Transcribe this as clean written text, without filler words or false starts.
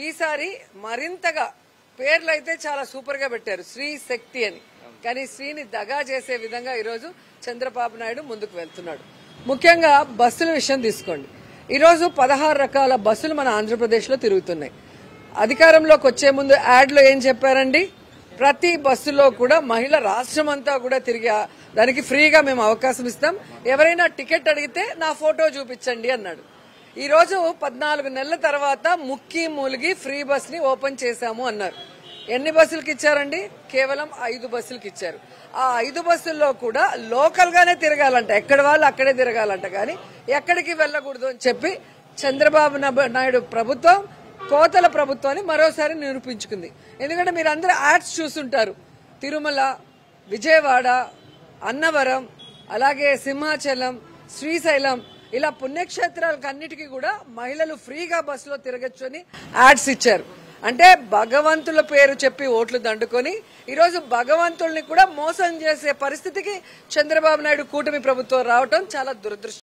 ఈసారి మరింతగా పేర్లు అయితే చాలా సూపర్ గా పెట్టారు, శ్రీ శక్తి అని. కానీ శ్రీని దగా చేసే విధంగా ఈరోజు చంద్రబాబు నాయుడు ముందుకు వెళ్తున్నాడు. ముఖ్యంగా బస్సుల విషయం తీసుకోండి. ఈరోజు 16 రకాల బస్సులు మన ఆంధ్రప్రదేశ్ లో తిరుగుతున్నాయి. అధికారంలోకి వచ్చే ముందు యాడ్ లో ఏం చెప్పారండి? ప్రతి బస్సులో కూడా మహిళ రాష్ట్రం అంతా కూడా తిరిగి దానికి ఫ్రీగా మేము అవకాశం ఇస్తాం, ఎవరైనా టికెట్ అడిగితే నా ఫోటో చూపించండి అన్నాడు. ఈ రోజు 14 నెలల తర్వాత ముక్కి మూలిగి ఫ్రీ బస్ ని ఓపెన్ చేశాము అన్నారు. ఎన్ని బస్సులకి ఇచ్చారండి? కేవలం 5 బస్సులకి ఇచ్చారు. ఆ 5 బస్సుల్లో కూడా లోకల్ గానే తిరగాలంట, ఎక్కడ వాళ్ళు అక్కడే తిరగాలంట, కానీ ఎక్కడికి వెళ్లకూడదు అని చెప్పి చంద్రబాబు నాయుడు ప్రభుత్వం కోతల ప్రభుత్వాన్ని మరోసారి నిరూపించుకుంది. ఎందుకంటే మీరు అందరూ యాడ్స్ చూస్తుంటారు. తిరుమల, విజయవాడ, అన్నవరం, అలాగే సింహాచలం, శ్రీశైలం, ఇలా పుణ్యక్షేత్రాలకు అన్నిటికీ కూడా మహిళలు ఫ్రీగా బస్సులో తిరగచ్చు అని యాడ్స్ ఇచ్చారు. అంటే భగవంతుల పేరు చెప్పి ఓట్లు దండుకొని ఈరోజు భగవంతుల్ని కూడా మోసం చేసే పరిస్థితికి చంద్రబాబు నాయుడు కూటమి ప్రభుత్వం రావటం చాలా దురదృష్టం.